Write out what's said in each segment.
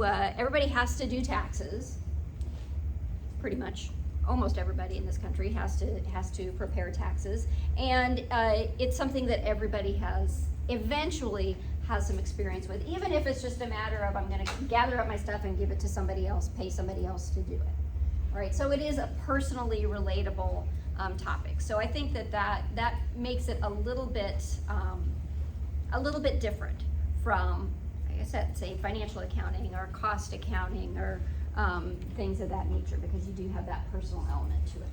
everybody has to do taxes, pretty much. Almost everybody in this country has to prepare taxes, and it's something that everybody eventually has some experience with, even if it's just a matter of I'm going to gather up my stuff and give it to somebody else, pay somebody else to do it. All right, so it is a personally relatable topic. So I think that makes it a little bit different from, like I said, say financial accounting or cost accounting or things of that nature, because you do have that personal element to it.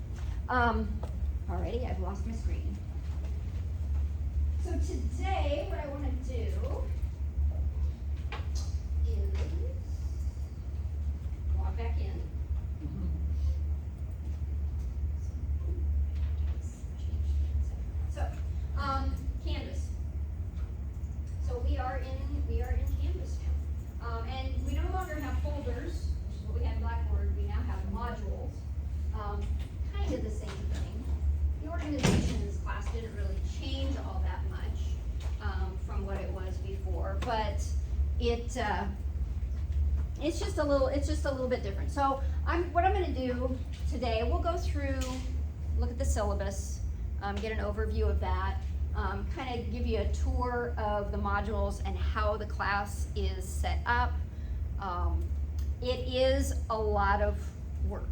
Alrighty, I've lost my screen. So today, what I want to do is log back in. So, Canvas. So we are in Canvas now, and we no longer have folders, which is what we had in Blackboard. We now have modules. Kind of the same thing. The organization in this class didn't really change all that much from what it was before, but it's just a little bit different. So what I'm going to do today, we'll go through, look at the syllabus, get an overview of that, kind of give you a tour of the modules and how the class is set up. It is a lot of work.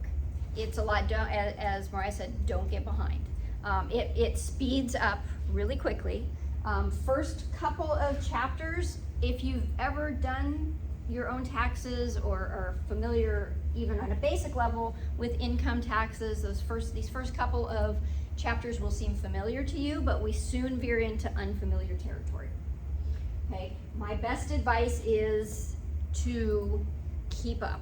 It's a lot, as Mariah said, don't get behind. It speeds up really quickly. First couple of chapters, if you've ever done your own taxes or are familiar even on a basic level with income taxes, these first couple of chapters will seem familiar to you, but we soon veer into unfamiliar territory. Okay, my best advice is to keep up.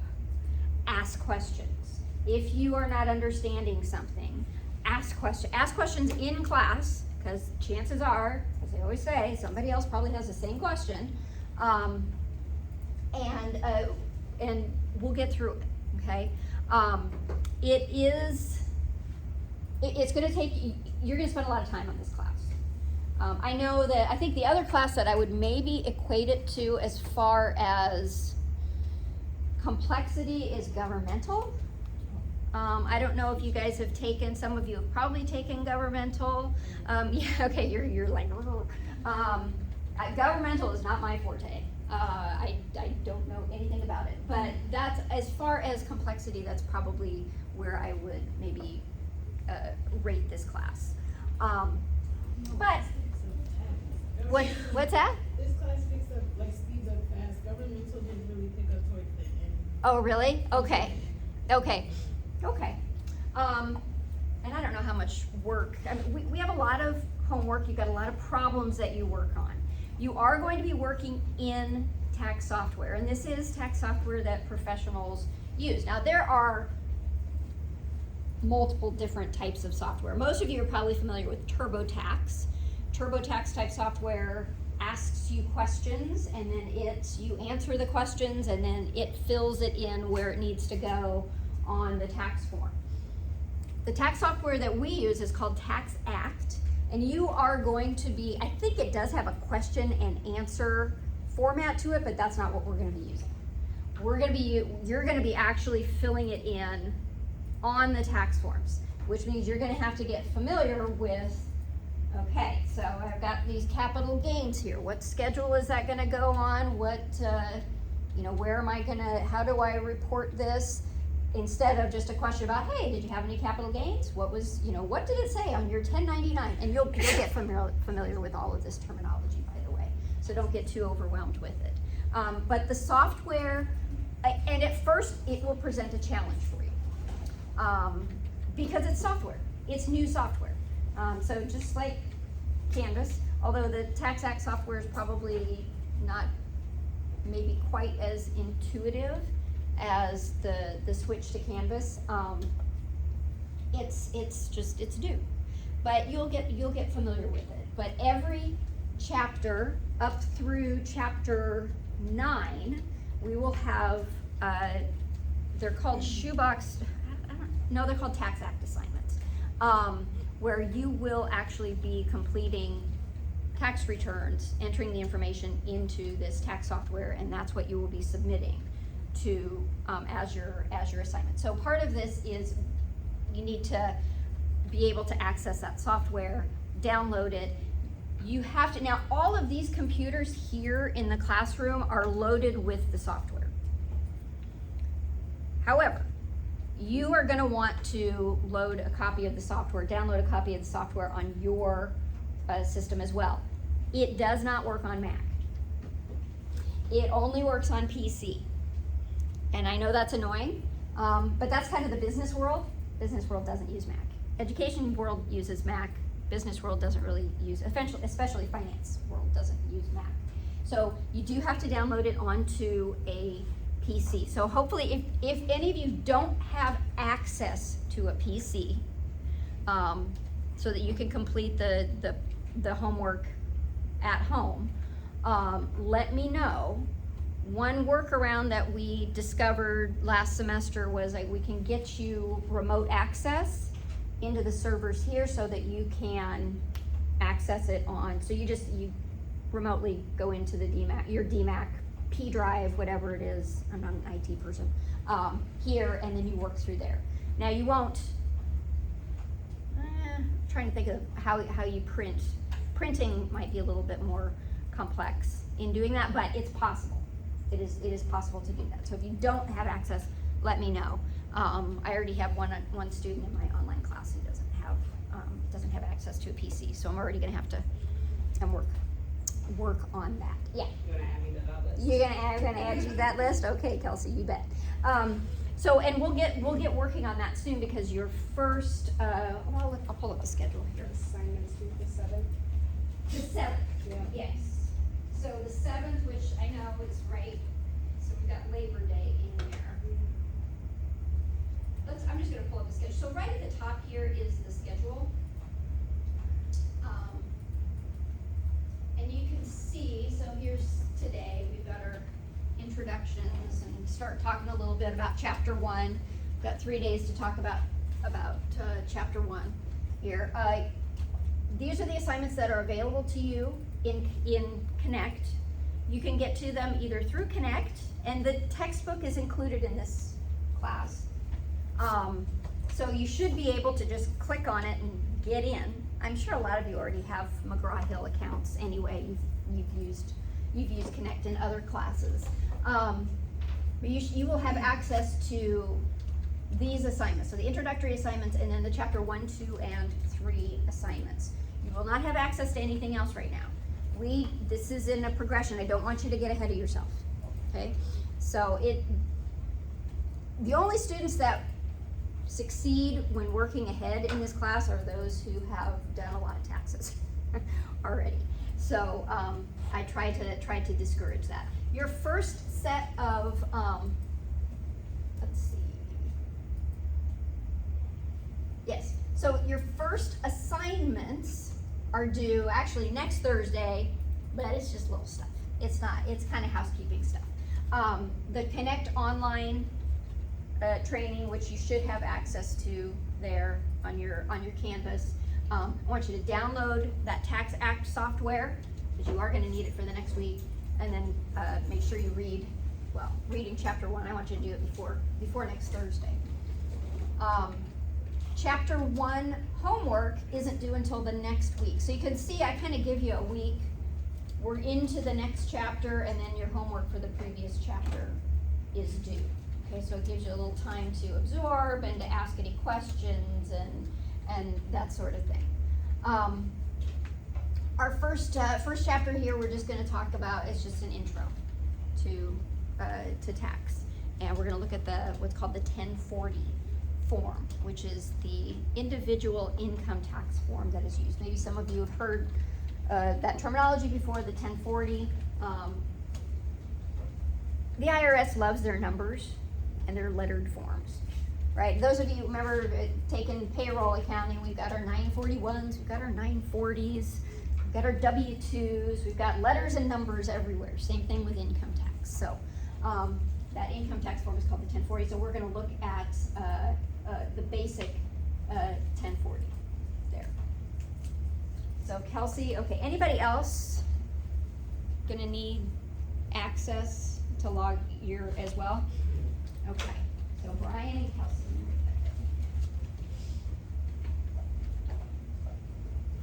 Ask questions. If you are not understanding something, ask questions. Ask questions in class, because chances are, as I always say, somebody else probably has the same question, and we'll get through it. Okay, it's going to take. You're going to spend a lot of time on this class. I think the other class that I would maybe equate it to as far as complexity is governmental. I don't know if you guys have taken, some of you have probably taken governmental. Yeah, okay, you're like, governmental is not my forte. I don't know anything about it, but that's, as far as complexity, that's probably where I would maybe rate this class. But, what's that? This class picks up, like, speeds up fast. Governmental didn't really pick up towards the end. Oh, really? Okay. And I don't know how much work, I mean, we have a lot of homework, you've got a lot of problems that you work on. You are going to be working in tax software, and this is tax software that professionals use. Now, there are multiple different types of software. Most of you are probably familiar with TurboTax. TurboTax type software asks you questions, and then you answer the questions, and then it fills it in where it needs to go on the tax form. The tax software that we use is called Tax Act, and you are going to be, I think it does have a question and answer format to it, but that's not what we're going to be using. You're going to be actually filling it in on the tax forms, which means you're going to have to get familiar with, okay, so I've got these capital gains here. What schedule is that going to go on? What, where am I going to, how do I report this? Instead of just a question about, hey, did you have any capital gains? What did it say on your 1099? And you'll get familiar with all of this terminology, by the way. So don't get too overwhelmed with it. But the software, and at first it will present a challenge for you. Because it's software, it's new software. So just like Canvas, although the Tax Act software is probably not maybe quite as intuitive as the switch to Canvas, it's new, but you'll get familiar with it. But every chapter up through chapter 9, we will have they're called shoebox. They're called Tax Act assignments, where you will actually be completing tax returns, entering the information into this tax software, and that's what you will be submitting to, as your assignment. So part of this is you need to be able to access that software, download it. You have to, now all of these computers here in the classroom are loaded with the software. However, you are gonna want to load a copy of the software, download a copy of the software on your system as well. It does not work on Mac. It only works on PC. And I know that's annoying, but that's kind of the business world. Business world doesn't use Mac. Education world uses Mac. Business world doesn't really use, especially finance world doesn't use Mac. So you do have to download it onto a PC. So hopefully if any of you don't have access to a PC, so that you can complete the homework at home, let me know. One workaround that we discovered last semester was that we can get you remote access into the servers here so that you can access it on, so you remotely go into the DMAC, your DMAC P drive, whatever it is, I'm not an IT person, here, and then you work through there. Now you won't, trying to think of how you print. Printing might be a little bit more complex in doing that, but it's possible. It is possible to do that. So if you don't have access, let me know. I already have one student in my online class who doesn't have access to a PC, so I'm already gonna have to work on that. Yeah. You're gonna add me to that list? You're gonna add you to that list? Okay, Kelsey, you bet. So, and we'll get working on that soon, because your first, well, I'll pull up the schedule here. Assignments due the 7th? The 7th, Yeah. yes. So the 7th, which I know is right, so we've got Labor Day in there. I'm just gonna pull up the schedule. So right at the top here is the schedule. And you can see, so here's today, we've got our introductions and start talking a little bit about chapter 1. We've got 3 days to talk about chapter 1 here. These are the assignments that are available to you in Connect. You can get to them either through Connect, and the textbook is included in this class. So you should be able to just click on it and get in. I'm sure a lot of you already have McGraw-Hill accounts anyway. You've used Connect in other classes. But you will have access to these assignments. So the introductory assignments, and then the chapter 1, 2, and 3 assignments. You will not have access to anything else right now. This is in a progression. I don't want you to get ahead of yourself, okay? So the only students that succeed when working ahead in this class are those who have done a lot of taxes already. So I try to discourage that. Your first set of, let's see. Yes, so your first assignments are due actually next Thursday, but it's just little stuff. It's kind of housekeeping stuff. The Connect online training, which you should have access to there on your Canvas. I want you to download that Tax Act software, because you are going to need it for the next week, and then make sure you reading chapter 1. I want you to do it before next Thursday. Chapter 1 homework isn't due until the next week. So you can see I kind of give you a week. We're into the next chapter, and then your homework for the previous chapter is due. Okay, so it gives you a little time to absorb and to ask any questions and that sort of thing. Our first chapter here, we're just going to talk about, it's just an intro to tax, and we're going to look at what's called the 1040 form, which is the individual income tax form that is used. Maybe some of you have heard that terminology before, the 1040. The IRS loves their numbers and their lettered forms, right? Those of you remember taking payroll accounting, we've got our 941s, we've got our 940s, we've got our W-2s, we've got letters and numbers everywhere. Same thing with income tax. So that income tax form is called the 1040. So we're going to look at the basic 1040 there. So Kelsey, okay, anybody else going to need access to log your as well? Okay, so Brian and Kelsey.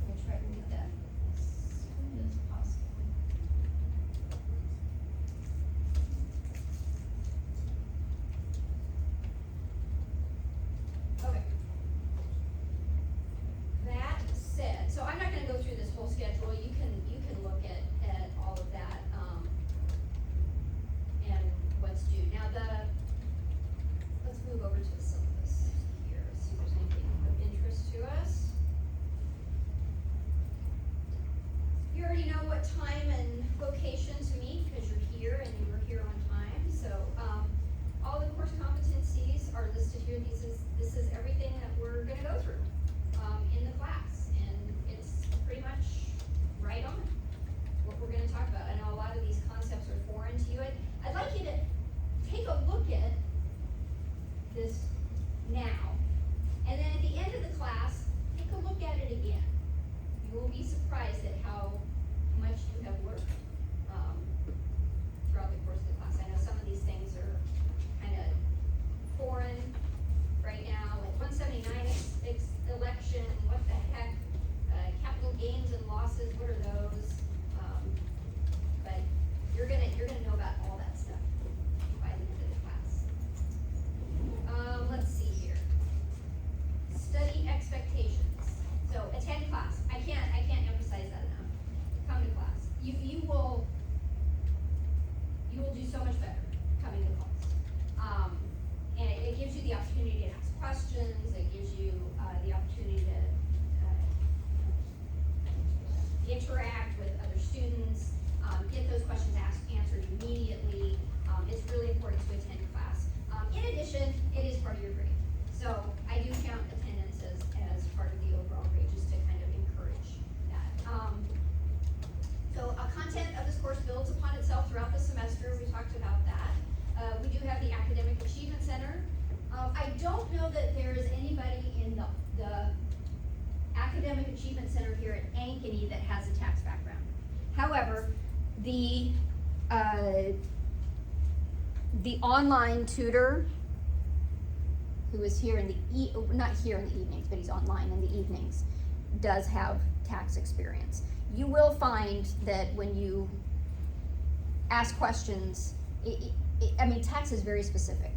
We'll try to read that as soon as possible. Okay. That said, so I'm not gonna go through this whole schedule, you can look at all of that, and what's due. Now let's move over to the syllabus here, see if there's anything of interest to us. You already know what time and location to meet, because you're here and you were here on time, so, all the course competencies are listed here. This is everything that we're gonna go through, in the class, and it's pretty much right on what we're gonna talk about. I know a lot of these concepts are foreign to you. I'd like you to take a look at this now, and then at the end of the class, take a look at it again. You will be surprised at how much you have learned, throughout the course of the class. I know some of these things are kind of foreign right now, like 179 election, what the heck, capital gains and losses, what are those? But you're gonna know about all that stuff by the end of the class. Let's see here. Study expectations. So attend class. I can't emphasize that enough. Come to class. You will do so much better coming to class. And it gives you the opportunity to ask questions. It gives you the opportunity to interact with other students, get those questions answered immediately. It's really important to attend class. In addition, it is part of your grade. So I do count attendance as part of the overall grade, just to kind of encourage that. So content of this course builds upon itself throughout the semester. We talked about that. We do have the Academic Achievement Center. I don't know that there is anybody in the Academic Achievement Center here at Ankeny that has a tax background. However, the online tutor who is here in the not here in the evenings, but he's online in the evenings, does have tax experience. You will find that when you ask questions, I mean, tax is very specific.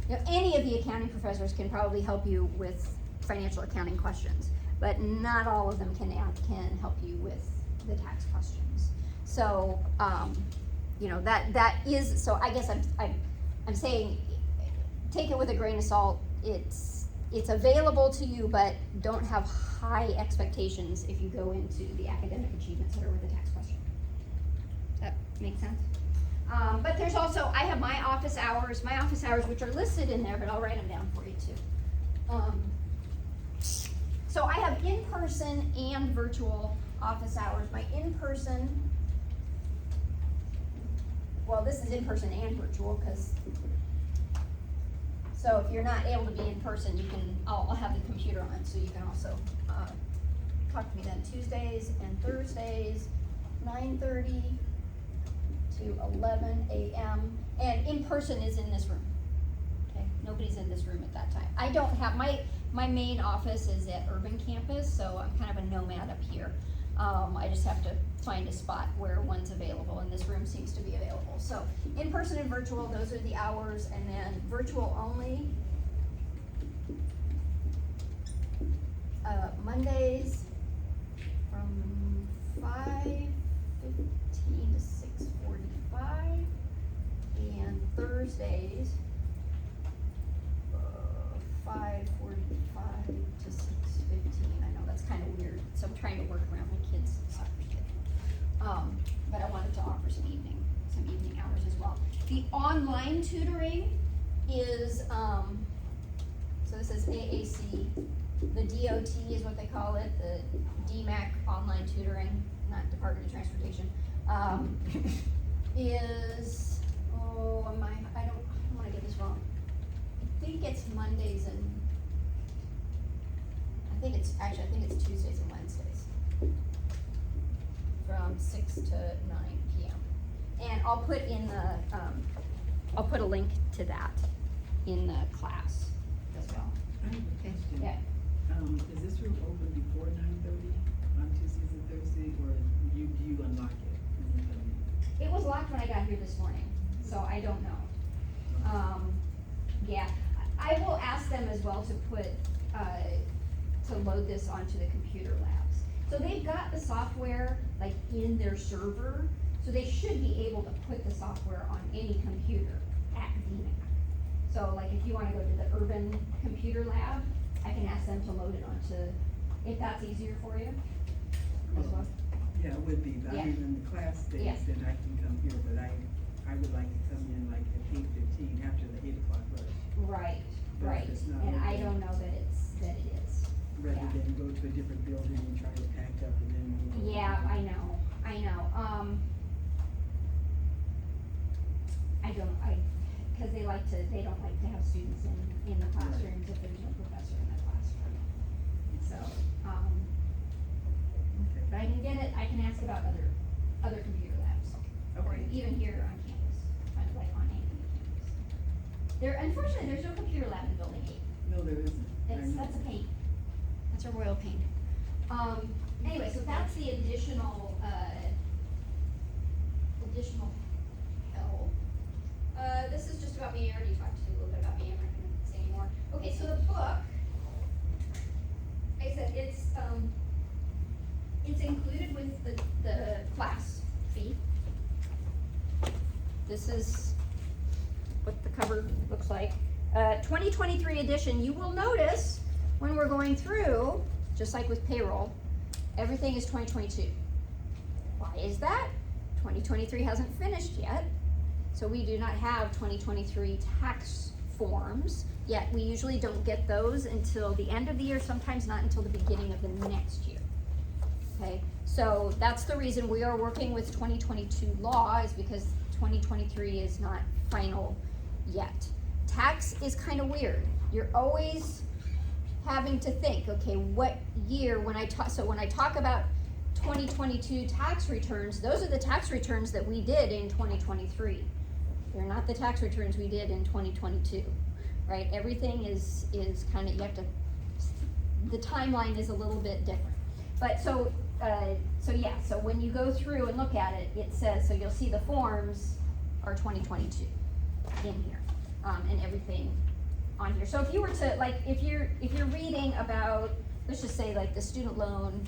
You know, any of the accounting professors can probably help you with financial accounting questions, but not all of them can help you with the tax questions. So, you know, that is, so I guess I'm saying, take it with a grain of salt. It's available to you, but don't have high expectations if you go into the Academic Achievement Center with a tax question. That makes sense? But there's also, I have my office hours, which are listed in there, but I'll write them down for you too. So I have in-person and virtual office hours. My in-person, well, this is in-person and virtual, because, so if you're not able to be in person, you can, I'll have the computer on, so you can also talk to me then. Tuesdays and Thursdays, 9:30 to 11 a.m. And in person is in this room. Okay, nobody's in this room at that time. I don't have, my main office is at Urban Campus, so I'm kind of a nomad up here. I just have to find a spot where one's available, and this room seems to be available. So in person and virtual, those are the hours, and then virtual only. Mondays from 5:15 to 6:45, and Thursdays 5:45 to 6:15. I know that's kind of weird, so I'm trying to work around my kids' soccer schedule. But I wanted to offer some evening hours as well. The online tutoring is, so this is AAC. The DOT is what they call it, the DMAC online tutoring, not Department of Transportation, is, I don't want to get this wrong. I think it's Mondays and, I think it's Tuesdays and Wednesdays from 6 to 9 p.m. And I'll put in the I'll put a link to that in the class as well. I have a question. Yeah. Is this room open before 9:30 on Tuesdays and Thursdays, or do you unlock it when you come in? It was locked when I got here this morning, so I don't know. Yeah, I will ask them as well to put, to load this onto the computer labs. So they've got the software like in their server, so they should be able to put the software on any computer at VMAC. So like if you wanna go to the urban computer lab, I can ask them to load it onto, if that's easier for you as well. Yeah, it would be, but Yeah. I mean, in the class days, Yeah. then I can come here, but I would like to come in like at 8:15 after the 8 o'clock rush, Right, But if right, it's not and I open- don't know that it is. rather Yeah. than go to a different building and try to pack up and then. Yeah, I know. Cause they don't like to have students in the classrooms if there's no professor in the classroom. So, Okay. but I can get it, I can ask about other computer labs. Or Okay. even here on campus, kind of like on any campus. Unfortunately, there's no computer lab in building 8. No, there isn't. I know. That's a pain. That's a royal pain. Anyway, so that's the additional help. This is just about me. I already talked to you a little bit about me. I'm not gonna say anymore. Okay, so the book, like I said, it's included with the class fee. This is what the cover looks like. 2023 edition, you will notice when we're going through, just like with payroll, everything is 2022. Why is that? 2023 hasn't finished yet, so we do not have 2023 tax forms yet. We usually don't get those until the end of the year, sometimes not until the beginning of the next year. Okay, so that's the reason we are working with 2022 law, is because 2023 is not final yet. Tax is kind of weird. You're always having to think, okay, what year, when I talk about 2022 tax returns, those are the tax returns that we did in 2023. They're not the tax returns we did in 2022, right? Everything is kind of, the timeline is a little bit different. But so when you go through and look at it, it says, so you'll see the forms are 2022 in here, and everything on here. So if you were to, like, if you're reading about, let's just say like the student loan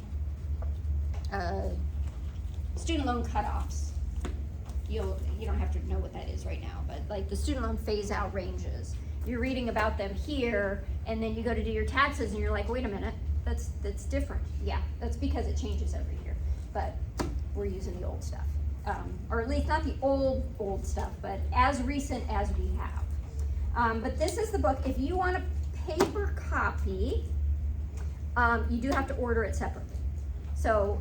cutoffs, you don't have to know what that is right now, but like the student loan phase out ranges, you're reading about them here, and then you go to do your taxes and you're like, wait a minute, that's different. Yeah, that's because it changes every year, but we're using the old stuff. Or at least not the old stuff, but as recent as we have. But this is the book. If you want a paper copy, you do have to order it separately. So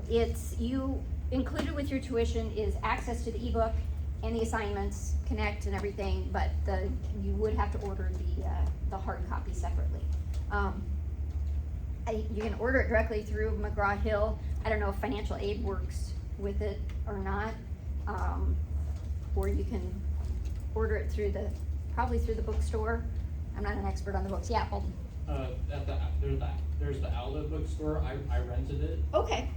included with your tuition is access to the ebook and the assignments, Connect and everything, but you would have to order the hard copy separately. You can order it directly through McGraw-Hill. I don't know if financial aid works with it or not. Or you can order it probably through the bookstore. I'm not an expert on the books. Yeah, Holden. There's the outlet bookstore. I rented it. Okay,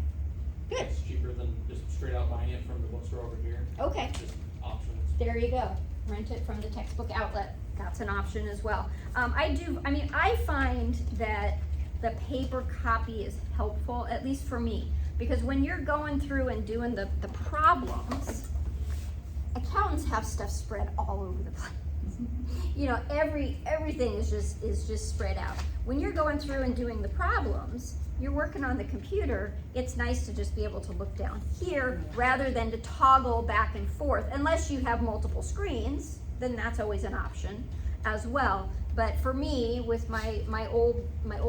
good. It's cheaper than just straight out buying it from the bookstore over here. Okay, Just options. there you go. Rent it from the textbook outlet. That's an option as well. I find that the paper copy is helpful, at least for me, because when you're going through and doing the problems, accountants have stuff spread all over the place. You know, everything is just spread out. When you're going through and doing the problems, you're working on the computer, it's nice to just be able to look down here rather than to toggle back and forth. Unless you have multiple screens, then that's always an option as well. But for me, with my old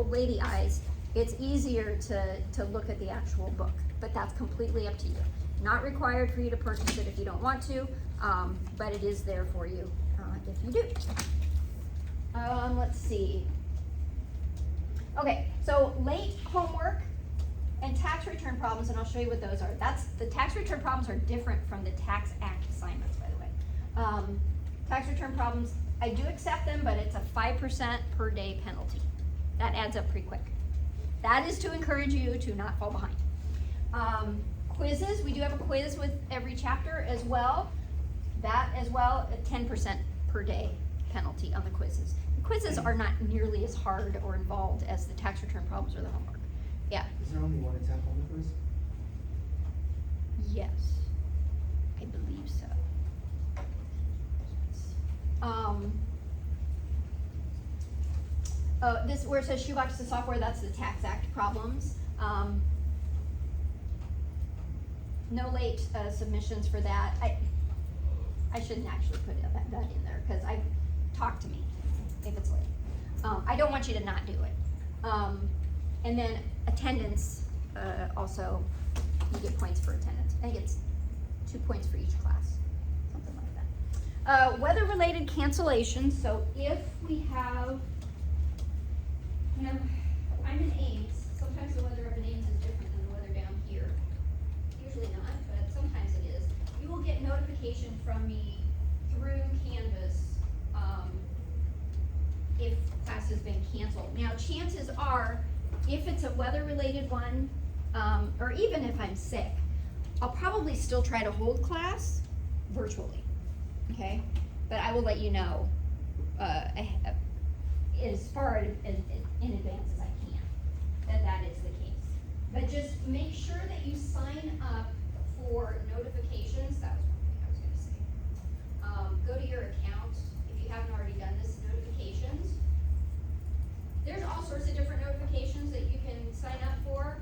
lady eyes, it's easier to look at the actual book. But that's completely up to you. Not required for you to purchase it if you don't want to, but it is there for you if you do. Let's see. Okay, so late homework and tax return problems, and I'll show you what those are. The tax return problems are different from the Tax Act assignments, by the way. tax return problems, I do accept them, but it's a 5% per day penalty. That adds up pretty quick. That is to encourage you to not fall behind. Quizzes, we do have a quiz with every chapter as well. That as well, a 10% per day penalty on the quizzes. The quizzes are not nearly as hard or involved as the tax return problems or the homework. Yeah. Is there only one attempt on the quiz? Yes, I believe so. This where it says shoebox to software, that's the Tax Act problems. No late submissions for that. I shouldn't actually put that in there because talk to me if it's late. I don't want you to not do it. And then attendance, also, you get points for attendance. I think it's 2 points for each class, something like that. Weather-related cancellations. So if we have, I'm in Ames. Sometimes the weather up in Ames is different than the weather down here. Usually not, but sometimes it is. You will get notification from me through Canvas if class has been canceled. Now, chances are, if it's a weather-related one, or even if I'm sick, I'll probably still try to hold class virtually, okay? But I will let you know as far in advance as I can that is the case. But just make sure that you sign up for notifications. That was one thing I was gonna say. Go to your account if you haven't already done this. Notifications. There's all sorts of different notifications that you can sign up for.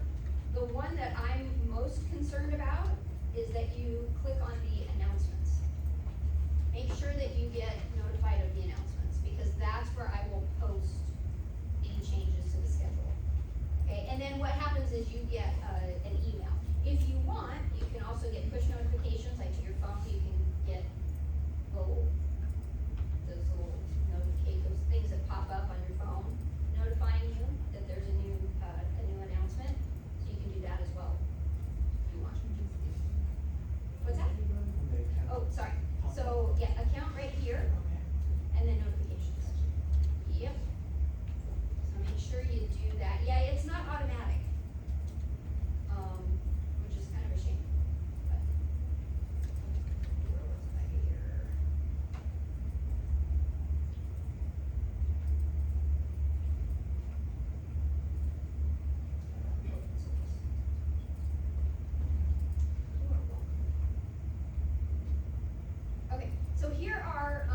The one that I'm most concerned about is that you click on the announcements. Make sure that you get notified of the announcements because that's where I will post any changes to the schedule. Okay, and then what happens is you get an email. If you want, you can also get push notifications like to your phone. You can get those little things that pop up on your phone notifying you that there's a new announcement. So you can do that as well if you want. What's that? Oh, sorry. So yeah, account right here, and then notifications. Yep. So make sure you do that. Yeah, it's not automatic, which is kind of a shame. But where was I here? Okay, so here are,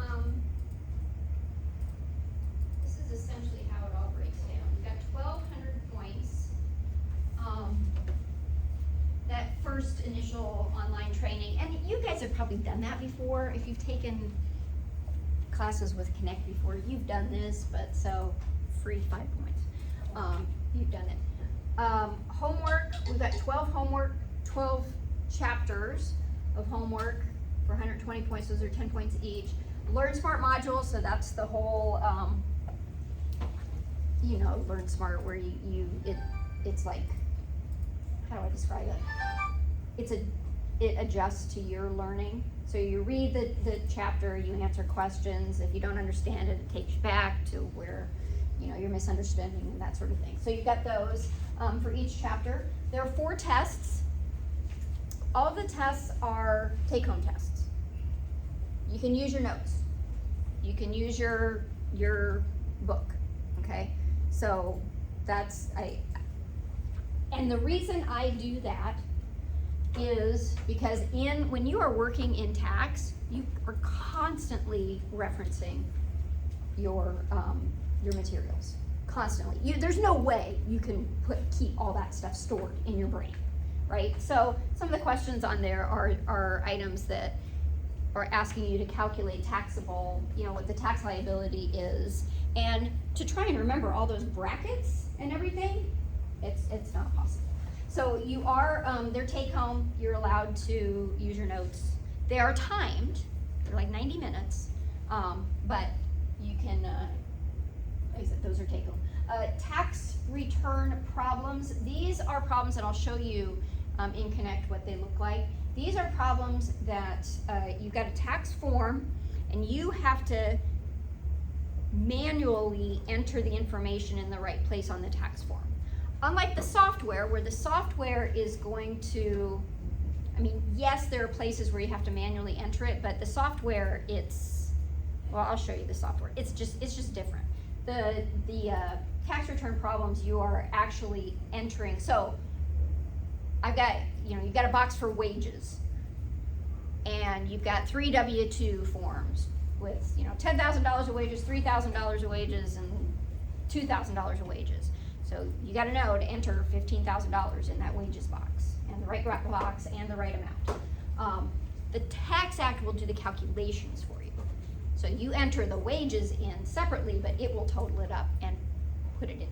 this is essentially how it all breaks down. We've got 1,200 points. That first initial online training, and you guys have probably done that before. If you've taken classes with Connect before, you've done this, but so free 5 points. You've done it. Homework, we've got 12 chapters of homework for 120 points. Those are 10 points each. Learn Smart module, so that's the whole, Learn Smart where it's like, how do I describe it? It adjusts to your learning. So you read the chapter, you answer questions. If you don't understand it, it takes you back to where, you're misunderstanding and that sort of thing. So you've got those for each chapter. There are 4 tests. All of the tests are take-home tests. You can use your notes. You can use your book, okay? So and the reason I do that is because when you are working in tax, you are constantly referencing your materials, constantly. There's no way you can keep all that stuff stored in your brain, right? So some of the questions on there are items that are asking you to calculate taxable, what the tax liability is, and to try and remember all those brackets and everything, it's not possible. So you are, they're take home, you're allowed to use your notes. They are timed, they're like 90 minutes, but you can, like I said, those are take home. Tax return problems, these are problems, and I'll show you in Connect what they look like. These are problems that you've got a tax form, and you have to manually enter the information in the right place on the tax form. Unlike the software, where the software is going to, I mean, yes, there are places where you have to manually enter it, but the software, well, I'll show you the software. It's just different. The tax return problems, you are actually entering. So I've got, you've got a box for wages, and you've got 3 W-2 forms with, $10,000 of wages, $3,000 of wages, and $2,000 of wages. So you got to know to enter $15,000 in that wages box, and the right box, and the right amount. The Tax Act will do the calculations for you. So you enter the wages in separately, but it will total it up and put it in.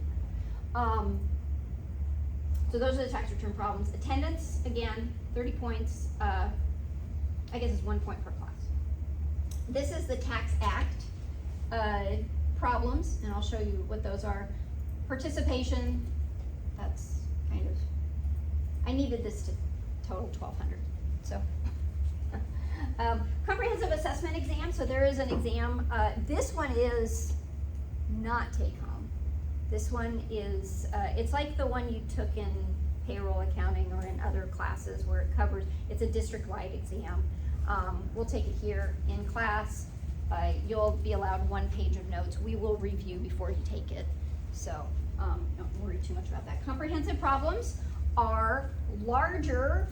So those are the tax return problems. Attendance, again, 30 points. I guess it's 1 point per class. This is the Tax Act problems, and I'll show you what those are. Participation, that's kind of, I needed this to total 1,200, so. Comprehensive assessment exam, so there is an exam. This one is not take home. This one is, it's like the one you took in payroll accounting or in other classes where it covers, it's a district-wide exam. We'll take it here in class. You'll be allowed 1 page of notes. We will review before you take it. So don't worry too much about that. Comprehensive problems are larger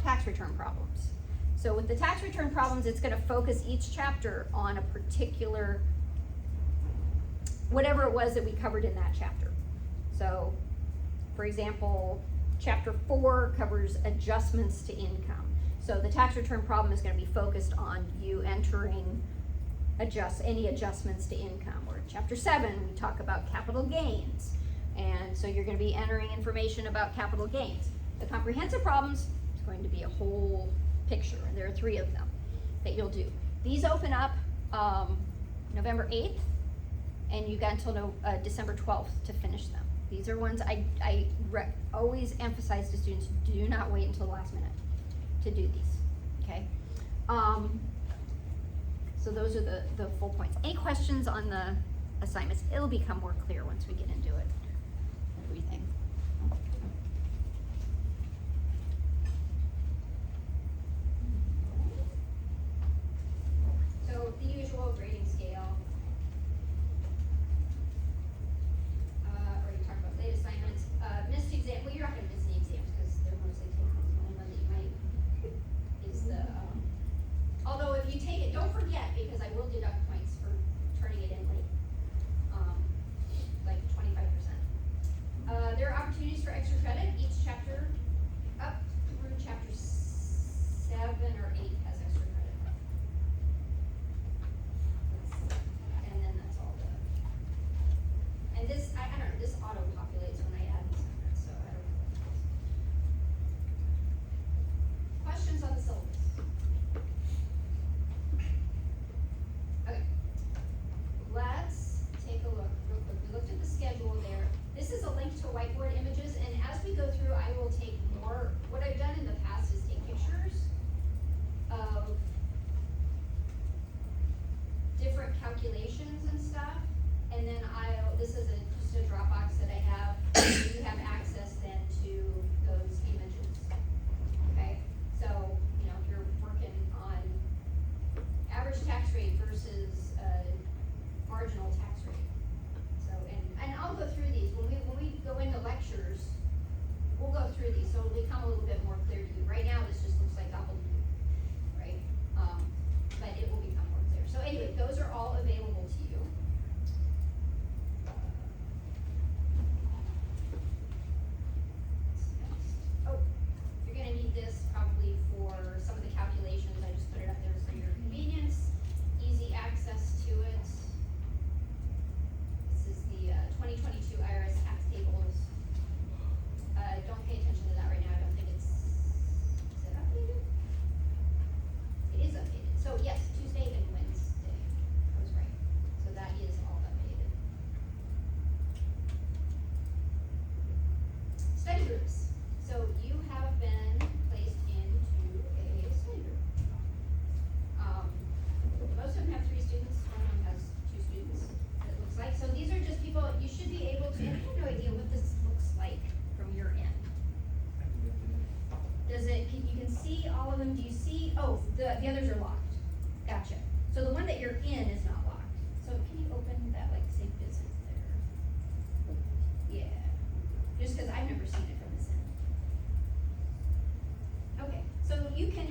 tax return problems. So with the tax return problems, it's going to focus each chapter on a particular, whatever it was that we covered in that chapter. So for example, chapter 4 covers adjustments to income. So the tax return problem is going to be focused on you entering any adjustments to income. Or chapter 7, we talk about capital gains. And so you're going to be entering information about capital gains. The comprehensive problems is going to be a whole picture, and there are 3 of them that you'll do. These open up November 8th, and you got until December 12th to finish them. These are ones I always emphasize to students, do not wait until the last minute to do these, okay? So those are the full points. Any questions on the assignments? It'll become more clear once we get into it, everything. So the usual grading scale. Already talked about late assignments. Missed exam, well, you're not gonna miss any exams because they're mostly take-home. The only one that you might is the, although if you take it, don't forget, because I will deduct points for turning it in late, like 25%. There are opportunities for extra credit. Each chapter, up through chapter 7 or 8 has extra credit. And then that's all the, and this, I don't know, this auto-populates when I add these numbers, so I don't know. Questions on the syllabus? Okay, let's take a look real quick. We looked at the schedule there. This is a link to whiteboard images, and as we go through, I will take more. What I've done in the past is take pictures of different calculations and stuff, and then this is just a Dropbox that I have. You have access then to those images. Okay, so if you're working on average tax rate versus marginal tax rate. So and I'll go through these when we go into lectures. We'll go through these, so it'll become a little bit more clear to you. Right now, this just looks like gobbledygook, right? But it will become more clear. So anyway, those are all available to you. Oh, you're gonna need this probably for some of the calculations. I just put it up there for your convenience, easy access to it. This is the 2022 IRS tax tables. Don't pay attention to that right now. I don't think is it updated? It is updated. So yes, Tuesday and Wednesday. I was right. people, you should be able to, and I have no idea what this looks like from your end. Does it, you can see all of them, do you see, oh, the others are locked, gotcha. So the one that you're in is not locked, so can you open that, like, say business there? Yeah, just cause I've never seen it from this end. Okay, so you can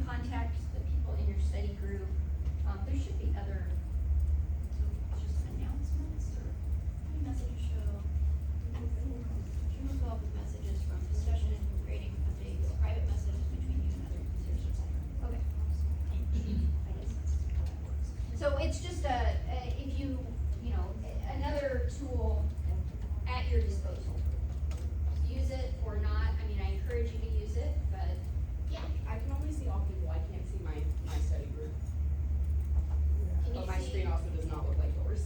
contact the people in your study group, there should be other, just announcements or message show. Journal fill up with messages from discussion and grading updates, private messages between you and other users, etc. Okay. I guess that's how that works. So it's just if you know, another tool at your disposal. Use it or not, I mean, I encourage you to use it, but yeah. I can only see all people, I can't see my study group. Can But you my see- screen also does not look like yours.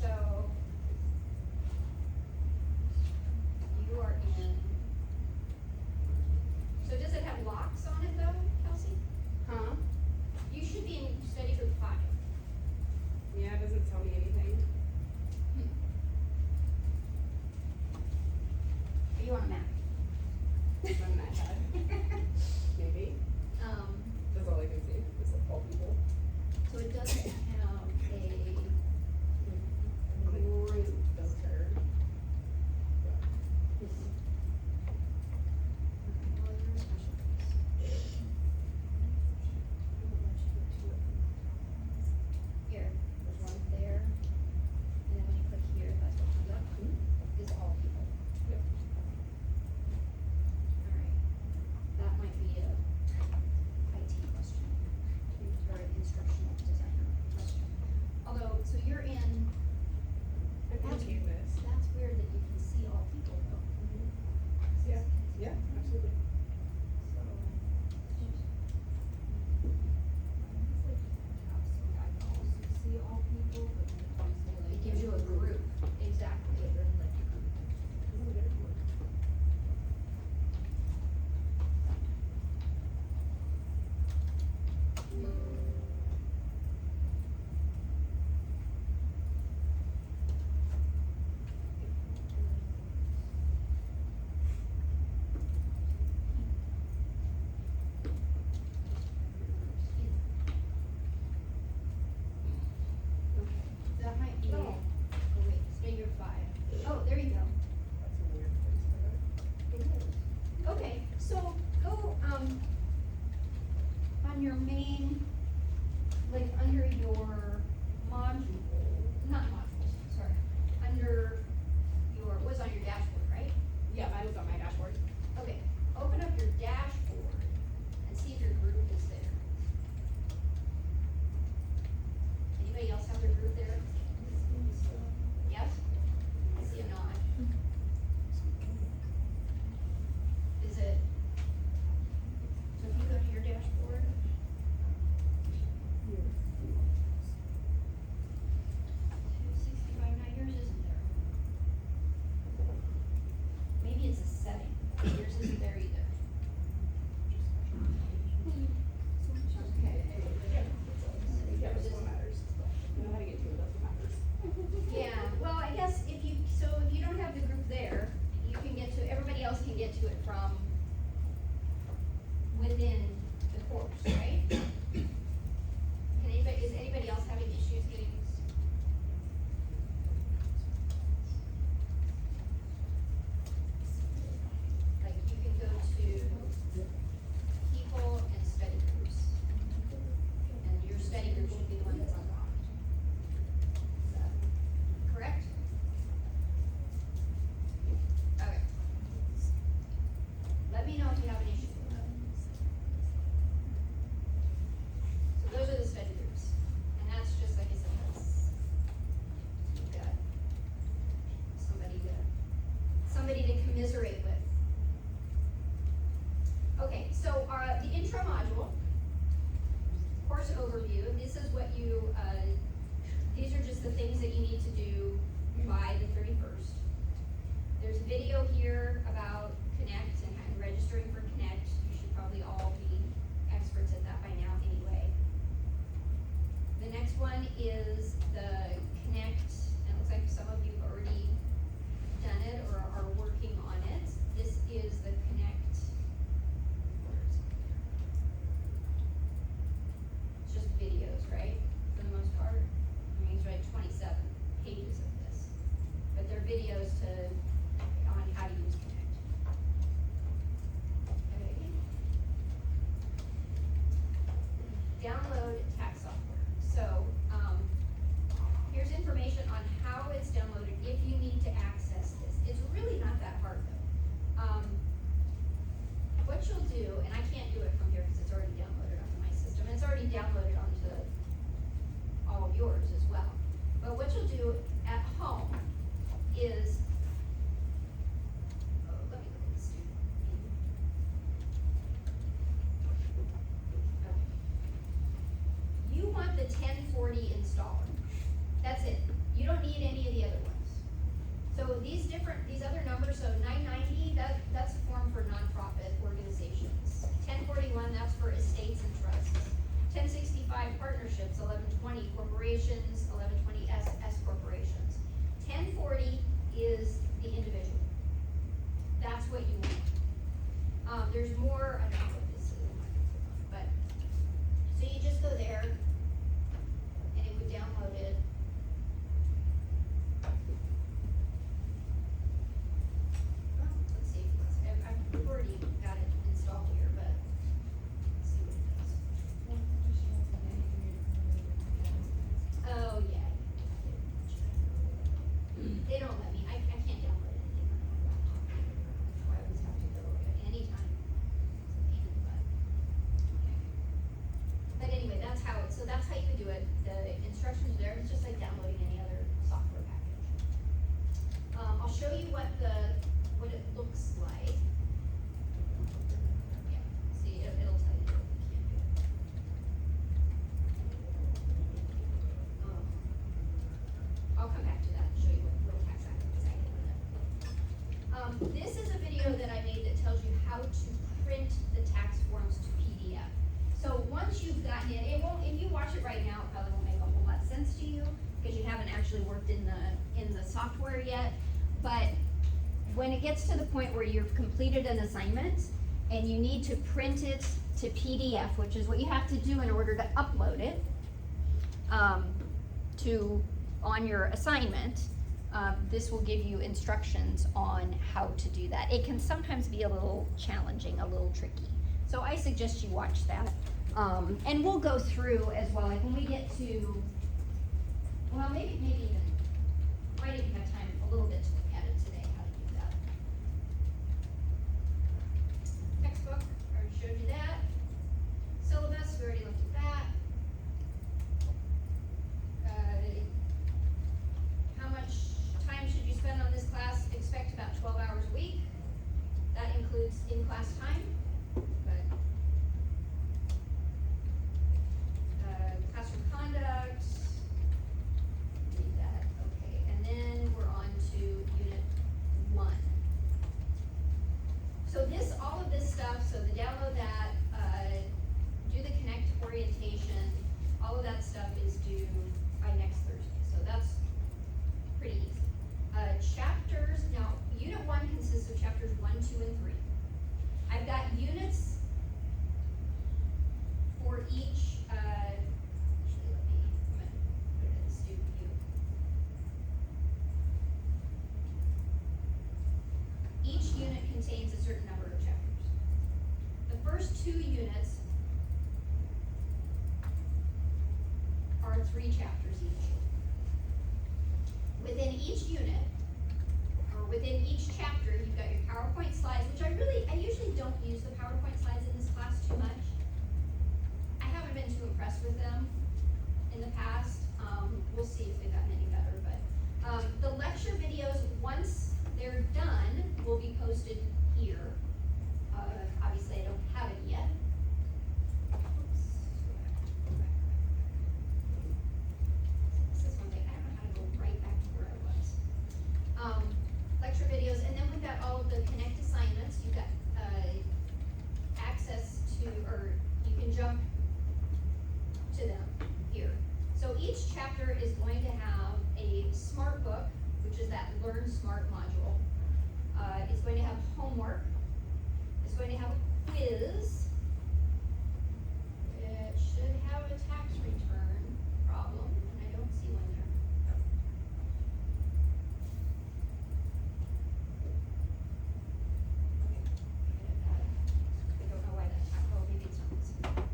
So, you are in, so does it have locks on it though, Kelsey? Huh? You should be in study group 5. Yeah, it doesn't tell me anything. Are you on a Mac? I'm an iPad. Maybe. That's all I can see, is like all people. So it doesn't have a group. Filter. Well, you're a special case. Here, there's one there, and then when you click here, that's what comes up, is all people. Yep. Alright, that might be a IT question, or an instructional designer question. Although, so you're in, I'm into this. that's weird that you can see all people though. Yeah, yeah, absolutely. So. See all people, but then it comes to like. It gives you a group, exactly. That might be, No. oh wait, stay your 5. Oh, there you go. That's a weird place for that. Okay, so go, on your main, like under your module, not modules, sorry, under your, what's on your dashboard, right? Yeah, mine was on my dashboard. Okay, open up your dashboard and see if your group is there. Anybody else have their group there? Yes? I see a nod. Is it, so if you go to your dashboard. 265, now yours isn't there. Maybe it's a setting, yours isn't there either. Okay. Yeah, that's what matters. You know how to get to it, that's what matters. Yeah, well, I guess if you, so if you don't have the group there, you can get to, everybody else can get to it from within the course, right? Can anybody, is anybody else having issues getting? Like, you can go to people and study groups. And your study group should be the one that's unlocked. Is that correct? Okay. Let me know if you have an issue with that. So those are the study groups, and that's just, like I said, that's, you've got somebody to commiserate with. Okay, so, the intro module, course overview, this is what you, these are just the things that you need to do by the 31st. There's a video here about Connect and registering for Connect. You should probably all be experts at that by now anyway. The next next one is the Connect, and it looks like some of you have already done it or are working on it. This is the Connect, where is it here? It's just videos, right, for the most part? I mean, it's like 27 pages of this, but they're videos on how to use Connect. Okay. Download tax software. So, here's information on how it's downloaded if you need to access this. It's really not that hard though. What you'll do, and I can't do it from here because it's already downloaded onto my system, and it's already downloaded onto all of yours as well. But what you'll do at home is, let me look at the student. Okay. You want the 1040 installer. That's it. You don't need any of the other ones. So these other numbers, so 990, that's a form for nonprofit organizations. 1041, that's for estates and trusts. 1065 partnerships, 1120 corporations, 1120 S corporations. 1040 is the individual. That's what you want. There's more, I don't know what this is, but, so you just go there, and it would download it. Well, let's see, I've already got it installed here, but let's see what it does. Oh, yeah. They don't let me, I can't download anything on my laptop. So I always have to go anytime. It's a pain in the butt. Okay. But anyway, that's how you would do it. The instructions are there, it's just like downloading any other software package. I'll show you what it looks like. Yeah, see, it'll tell you what you can't do. I'll come back to that and show you what tax act exactly what it. This is a video that I made that tells you how to print the tax forms to PDF. So once you've gotten it won't, if you watch it right now, it probably won't make a whole lot of sense to you because you haven't actually worked in the software yet. But when it gets to the point where you've completed an assignment and you need to print it to PDF, which is what you have to do in order to upload it on your assignment, this will give you instructions on how to do that. It can sometimes be a little challenging, a little tricky. So I suggest you watch that. And we'll go through as well, like when we get to, well, maybe even, might even have time a little bit to look at it today, how to do that. Textbook, I already showed you that. Syllabus, we already looked at that. How much time should you spend on this class? Expect about 12 hours a week. That includes in-class time, but classroom conduct, read that, okay, and then we're on to unit 1. So all of this stuff, so the download that, do the Connect orientation, all of that stuff is due by next Thursday, so that's pretty easy. Chapters, now, unit 1 consists of chapters 1, 2, and 3. I've got units for each, actually I'm gonna put it in the student view. Each unit contains a certain number of chapters. The first 2 units are 3 chapters each. Within each unit, or within each chapter, you've got your PowerPoint slides, which I usually don't use the PowerPoint slides in this class too much. I haven't been too impressed with them in the past. We'll see if they've gotten any better, but the lecture videos, once they're done, will be posted here. Obviously I don't have it yet. Oops. This is one thing, I don't know how to go right back to where I was. Lecture videos, and then we've got all of the Connect assignments. You've got access to, or you can jump to them. each chapter is going to have a smart book, which is that Learn Smart module. It's going to have homework. It's going to have a quiz. It should have a tax return problem, and I don't see one there. I don't know why that's, oh, maybe it's not this one.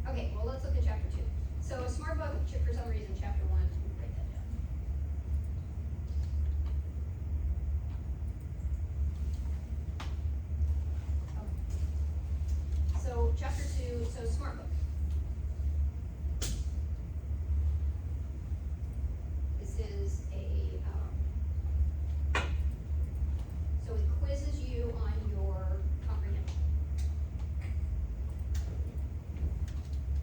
Okay, well, let's look at chapter 2. So a smart book, for some reason, chapter 1, we'll break that down. Okay. So chapter 2, so smart book. This is so it quizzes you on your comprehension.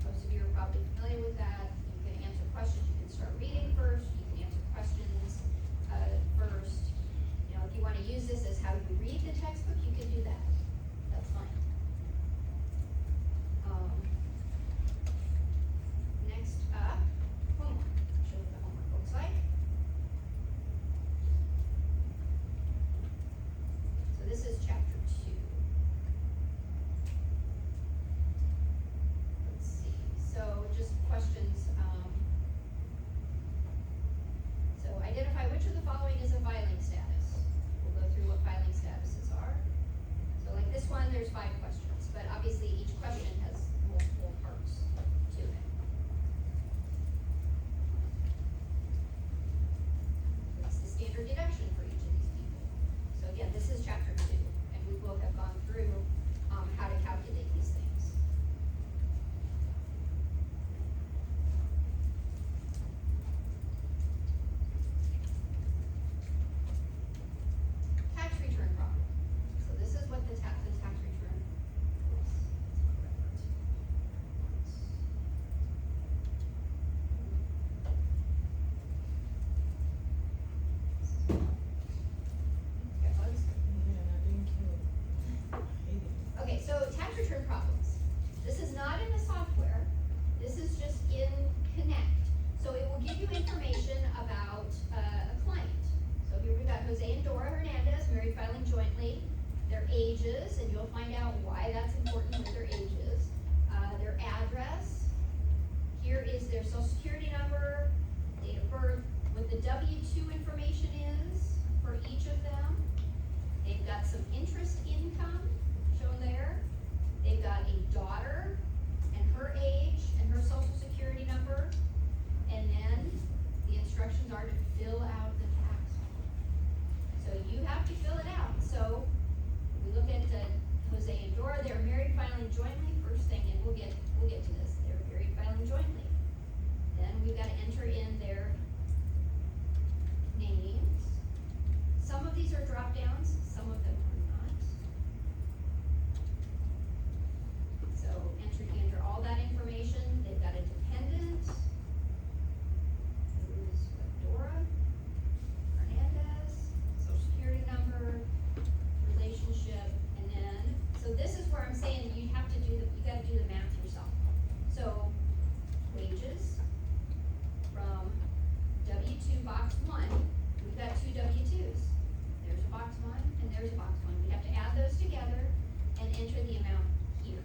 Most of you are probably familiar with that. You can answer questions, you can start reading first, you can answer questions first. You know, if you wanna use this as how you read the textbook, you can do that. That's fine. Next up, homework. I'll show you what the homework looks like. So this is chapter 2. Let's see, so just questions, so identify which of the following is a filing status. We'll go through what filing statuses are. So like this one, there's 5 questions, but obviously each question has multiple parts to it. What's the standard deduction for each of these people? So again, this is chapter 2, and we will have gone through, how to calculate these things. Tax return problem. So this is what the tax return. Oops, got bugs? Man, I didn't kill it. I hate it. Okay, so tax return problems. This is not in the software. This is just in Connect. So it will give you information about a client. So here we've got Jose and Dora Hernandez, married filing jointly, their ages, and you'll find out why that's important with their ages, their address. Here is their social security number, date of birth, what the W-2 information is for each of them. They've got some interest income shown there. They've got a daughter and her age and her social security number. And then the instructions are to fill out the tax form. So you have to fill it out. So we look at Jose and Dora, they're married filing jointly, first thing, and we'll get to this. They're married filing jointly. Then we've got to enter in their names. Some of these are drop downs, some of them are not. So enter all that information. They've got a dependent, who's Dora Hernandez, social security number, relationship, and then, so this is where I'm saying you have to you gotta do the math yourself. So wages from W-2 box 1, we've got 2 W-2s. There's a box 1 and there's a box 1. We have to add those together and enter the amount here.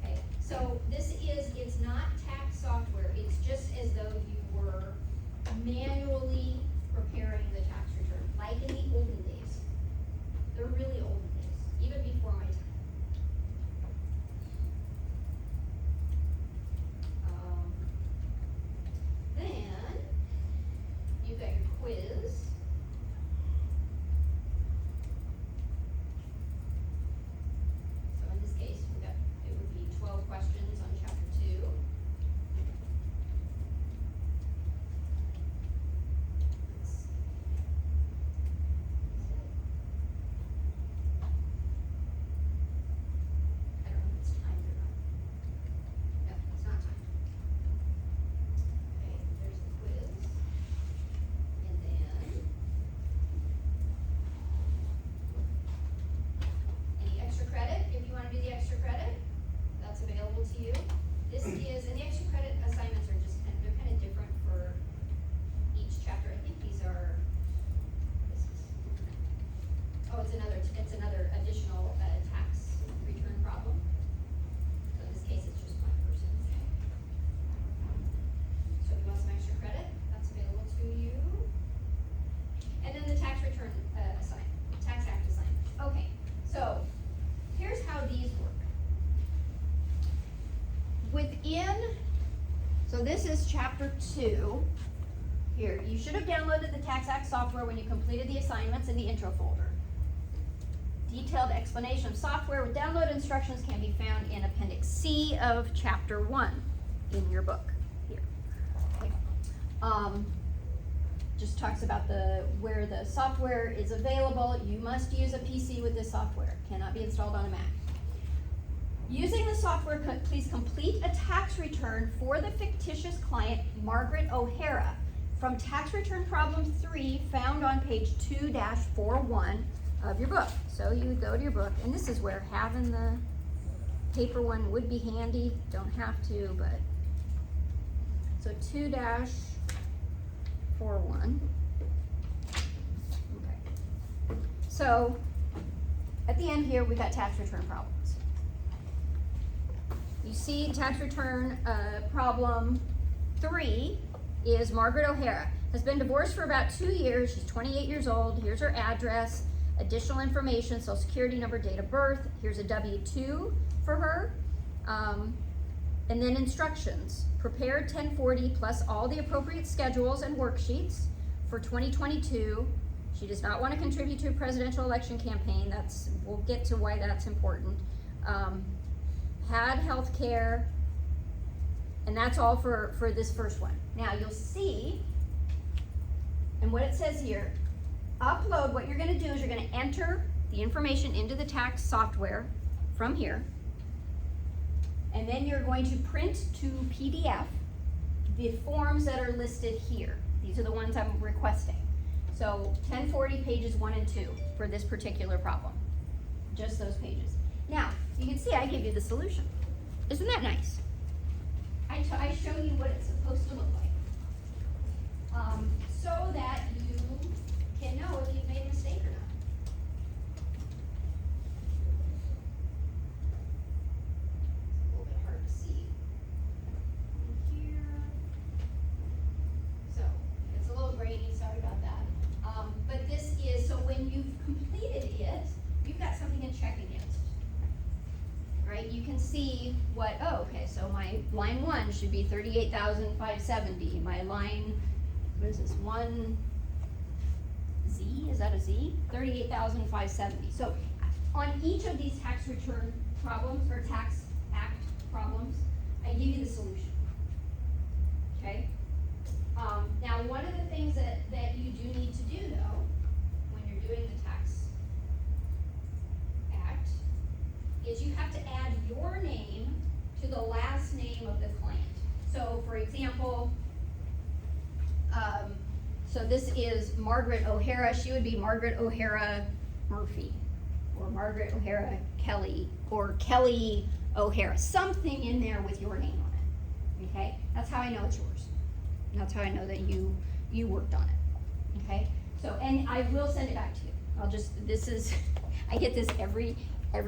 Okay, so it's not tax software, it's just as though you were manually preparing the tax return, like in the olden days. They're really olden days, even before my time. Then, you've got your quiz. So in this case, it would be 12 questions on chapter 2. So this is chapter 2. Here, you should have downloaded the Tax Act software when you completed the assignments in the intro folder. Detailed explanation of software with download instructions can be found in Appendix C of chapter 1 in your book here. Okay. Just talks about where the software is available. You must use a PC with this software. Cannot be installed on a Mac. Using the software, please complete a tax return for the fictitious client, Margaret O'Hara, from tax return problem 3 found on page 2-41 of your book. So you would go to your book, and this is where having the paper one would be handy. Don't have to, but. So 2-41. Okay. So at the end here, we got tax return problems. You see tax return problem 3 is Margaret O'Hara. Has been divorced for about 2 years. She's 28 years old. Here's her address, additional information, social security number, date of birth. Here's a W-2 for her. And then instructions. Prepare 1040 plus all the appropriate schedules and worksheets for 2022. She does not want to contribute to a presidential election campaign. We'll get to why that's important. Had health care, and that's all for this first one. Now you'll see, and what it says here, upload, what you're gonna do is you're gonna enter the information into the tax software from here, and then you're going to print to PDF the forms that are listed here. These are the ones I'm requesting. So 1040 pages 1 and 2 for this particular problem. Just those pages. Now, you can see I give you the solution. Isn't that nice? I show you what it's supposed to look like. So that you can know if you've made a mistake or not. It's a little bit hard to see. Here. So, it's a little grainy, sorry about that. But this is, so when you've completed it, you've got something to check against. Right, you can see what, okay, so my line 1 should be 38,570. My line, what is this, 1Z, is that a Z? 38,570. So on each of these tax return problems, or tax act problems, I give you the solution, okay? Now one of the things that you do need to do though, when you're doing the tax act, is you have to add your name to the last name of the client. So for example, so this is Margaret O'Hara. She would be Margaret O'Hara Murphy, or Margaret O'Hara Kelly, or Kelly O'Hara. Something in there with your name on it, okay? That's how I know it's yours. That's how I know that you worked on it, okay? So, and I will send it back to you. I get this every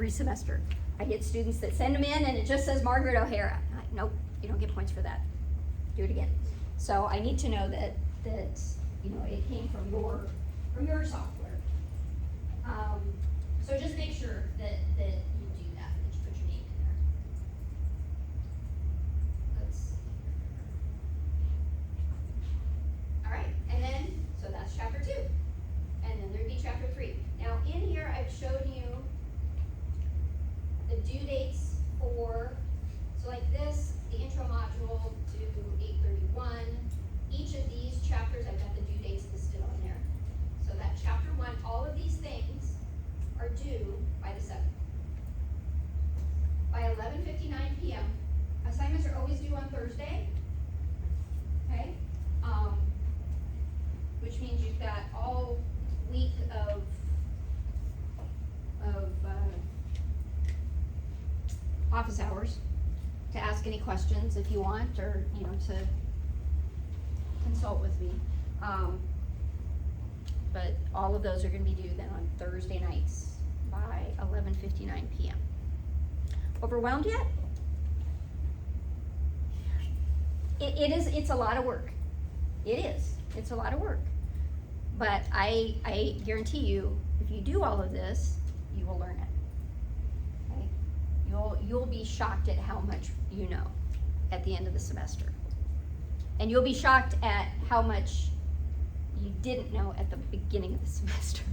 semester. I get students that send them in and it just says Margaret O'Hara. Nope, you don't get points for that. Do it again. So I need to know that it came from your software. So just make sure that you do that you put your name in there. Let's see. All right, and then, so that's chapter 2. And then there'd be chapter 3. Now in here I've shown you the due dates for, so like this, the intro module to 831. Each of these chapters, I've got the due dates listed on there. So that chapter 1, all of these things are due by the 7th. By 11:59 p.m. Assignments are always due on Thursday. Okay? Which means you've got all week of office hours to ask any questions if you want, or to consult with me. But all of those are going to be due then on Thursday nights by 11:59 p.m. Overwhelmed yet? It's a lot of work. It is. It's a lot of work. But I guarantee you, if you do all of this, you will learn it. Okay? You'll be shocked at how much you know. at the end of the semester. And you'll be shocked at how much you didn't know at the beginning of the semester.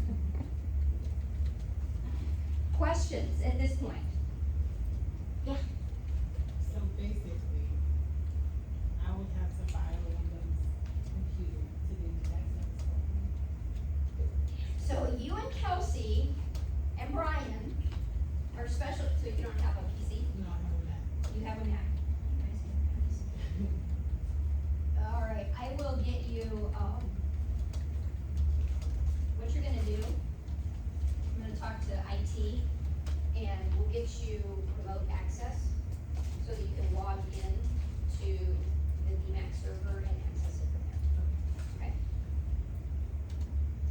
Questions at this point? Yeah. So basically, I would have to buy a Windows computer to do the tax stuff. So you and Kelsey and Brian are special, so you don't have a PC, No, I have that. you have a Mac. All right, I will get you, what you're gonna do, I'm gonna talk to IT, and we'll get you remote access, so that you can log in to the DMAX server and access it from there, okay?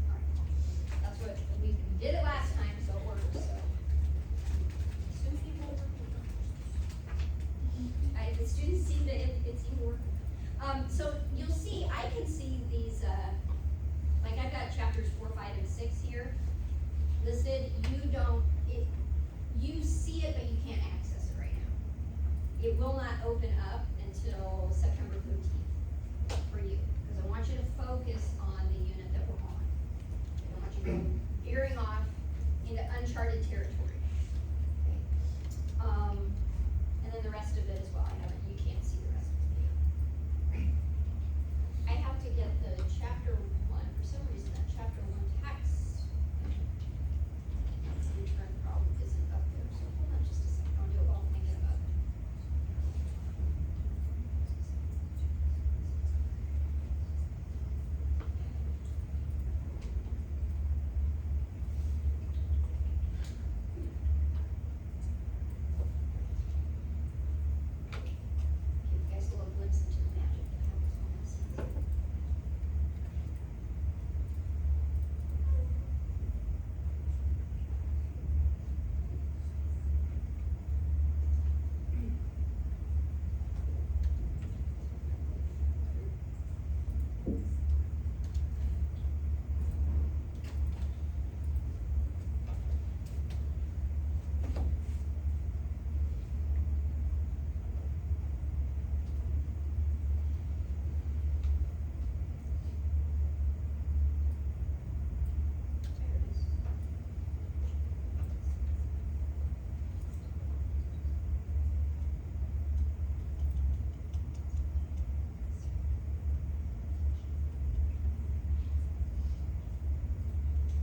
All right, that's what, we did it last time, so it worked, so. Assume people are working. The students see that it's even working. So you'll see, I can see these, like I've got chapters 4, 5, and 6 here listed. You see it, but you can't access it right now. It will not open up until September 13th for you, because I want you to focus on the unit that we're on. I don't want you to go veering off into uncharted territory. Okay. And then the rest of it as well, you can't see the rest of the video. I have to get the chapter 1, for some reason, that chapter 1 text intern problem isn't up there, so hold on just a second, I'll do it while I'm thinking about it. Give you guys a little glimpse into the magic that happens behind the scenes. There it is.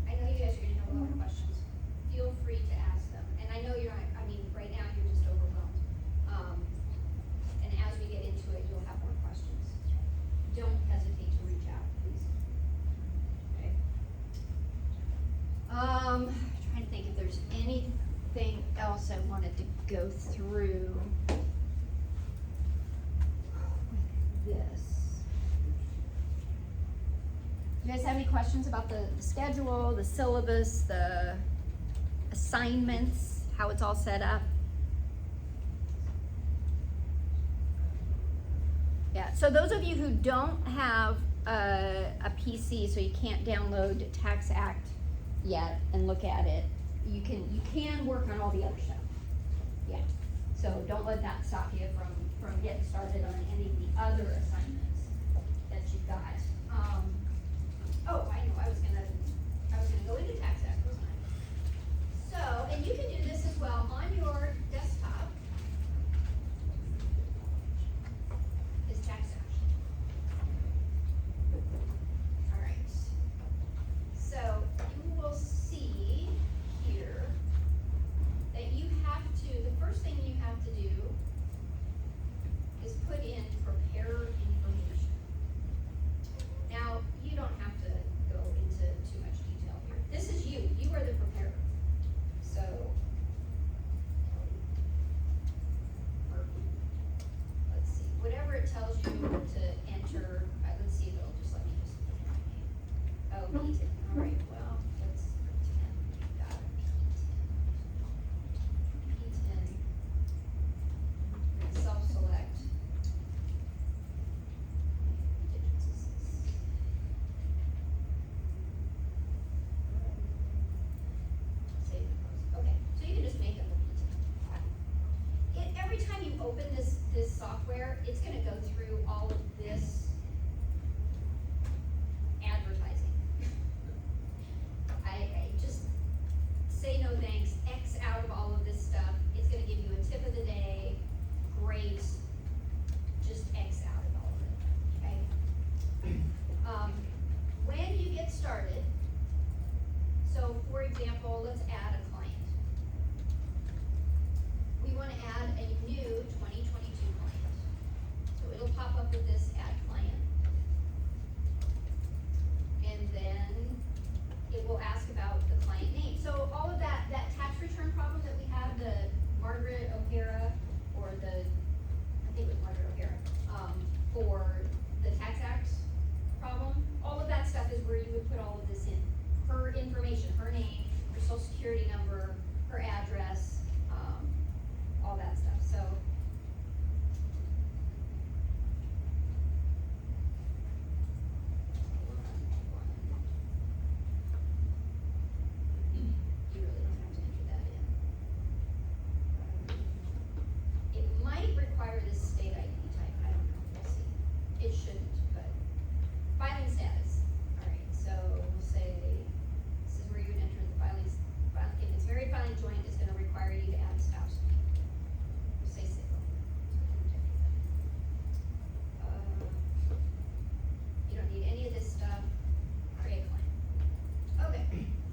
I know you guys are gonna have a lot of questions. Feel free to ask them. And I know you're not, right now you're just overwhelmed. And as we get into it, you'll have more questions. Don't hesitate to reach out, please. Okay. Trying to think if there's anything else I wanted to go through with this. You guys have any questions about the schedule, the syllabus, the assignments, how it's all set up? Yeah, so those of you who don't have a PC, so you can't download Tax Act yet and look at it, you can work on all the other stuff. Yeah, so don't let that stop you from getting started on any of the other assignments that you've got. Oh, I know, I was gonna go into Tax Act, wasn't I? So, and you can do this as well on your desktop. Is Tax Act. All right. So you will see here that you have to, the first thing you have to do is put in preparer information. Now, you don't have to go into too much detail here. This is you are the preparer. So, let's see, whatever it tells you to enter, let's see if it'll just let me just put my name. Oh, P10, all right, well, that's 10, got it, P10, self-select. Save and close. Okay, so you can just make up a P10. Every time you open this software, get started, so for example, let's add a client. We wanna add a new 2022 client. So it'll pop up with this add client. And then it will ask about the client name. So all of that tax return problem that we had, the Margaret O'Hara, or I think it was Margaret O'Hara, for the Tax Act problem, all of that stuff is where you would put all of this in. Her information, her name, her social security number, her address, all that stuff, so. You really don't have to enter that in. It might require this state ID type, I don't know, we'll see. It shouldn't, but filing status. Alright, so we'll say, this is where you would enter the if it's married filing joint, it's gonna require you to add spouse name. We'll say single. You don't need any of this stuff, create client. Okay,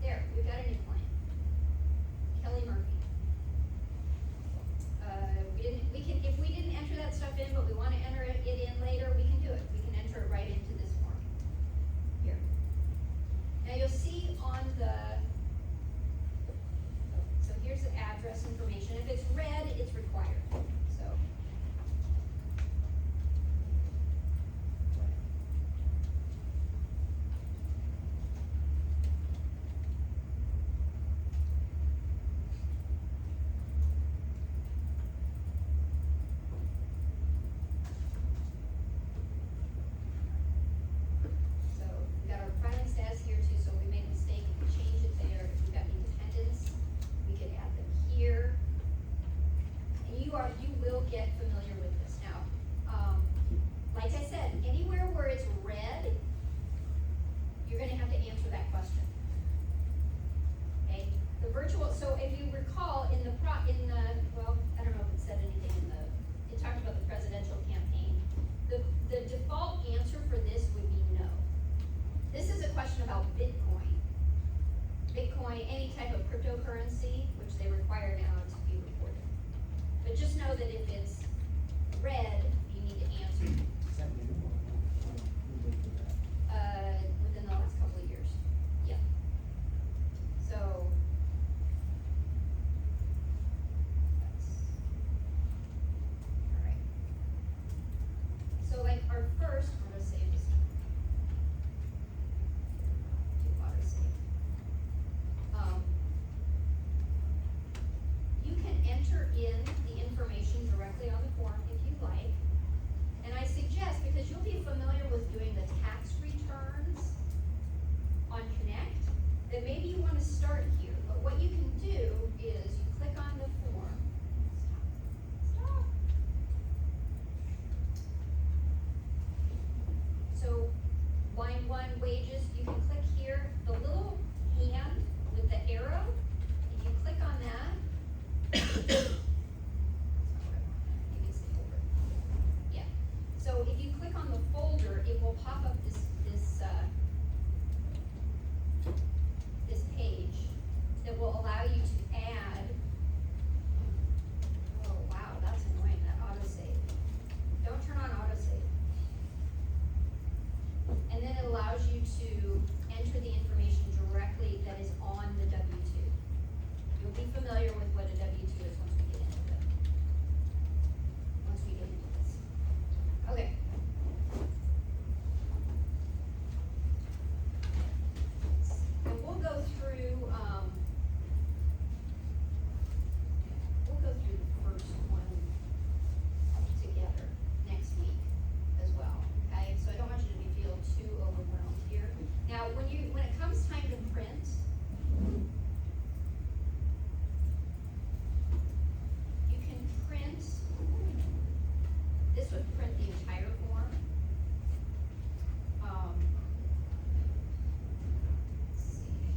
there, we've got a new client. Kelly Murphy. If we didn't enter that stuff in, but we wanna enter it in later, we can do it. We can enter it right into this form. Here. Now you'll see on so here's the address information. If it's red, it's required, so. So we got our filing status here too, so if we made a mistake, we can change it there. If we've got any dependents, we can add them here. And you will get familiar with this now. Like I said, anywhere where it's red, you're gonna have to answer that question. Okay, so if you recall in the, well, I don't know if it said anything it talked about the presidential campaign. The default answer for this would be no. This is a question about Bitcoin. Bitcoin, any type of cryptocurrency, which they require now to be reported. But just know that if it's red, you need to answer, within the last couple of years. Yeah. So. Alright. So like our first, I'm gonna save this. Do auto save. You can enter in the information directly on the form if you like. And I suggest, because you'll be familiar with doing the tax returns on Connect, that maybe you wanna start here. But what you can do is you click on the form. Stop. So, line 1, wages, you can click here, the little hand with the arrow, if you click on that. That's not what I want. You can see over. Yeah, so if you click on the folder, it will pop up this page that will allow you to add. Oh wow, that's annoying, that autosave. Don't turn on autosave. And then it allows you to enter the information directly that is on the W-2. You'll be familiar with what a W-2 is once we get into it. Once we get into this. Okay. And we'll go through the first one together next week as well, okay? So I don't want you to feel too overwhelmed here. Now, when it comes time to print, you can print, this would print the entire form. Let's see.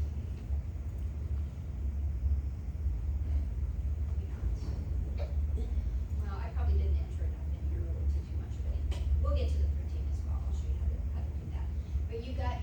Well, I probably didn't enter enough in here really to do much of anything. We'll get to the printing as well, I'll show you how to do that. But you got,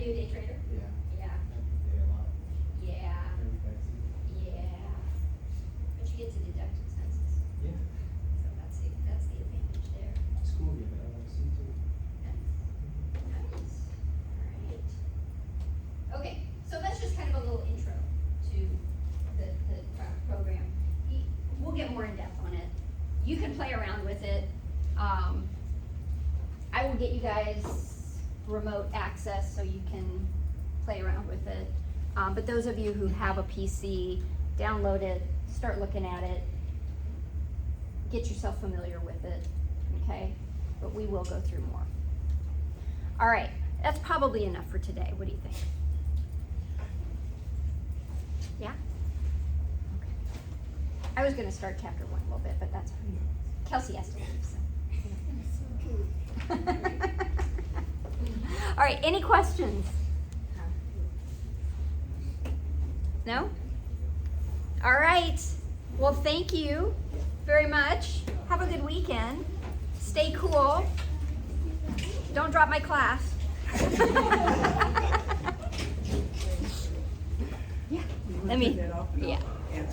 Are you a day trader? Yeah. Yeah. I have to pay a lot. Yeah. Very pricey. Yeah. But you get to deduct expenses, Yeah. so that's the advantage there. School gave it, I want to see too. Nice. Alright. Okay, so that's just kind of a little intro to the program. We'll get more in depth on it. You can play around with it. I will get you guys remote access so you can play around with it. But those of you who have a PC, download it, start looking at it, get yourself familiar with it, okay? But we will go through more. All right, that's probably enough for today. What do you think? Yeah? Okay. I was gonna start chapter 1 a little bit, but that's fine. Kelsey has to leave, so. All right, any questions? No? All right. Well, thank you very much. Have a good weekend. Stay cool. Don't drop my class. Yeah. Let me. Yeah.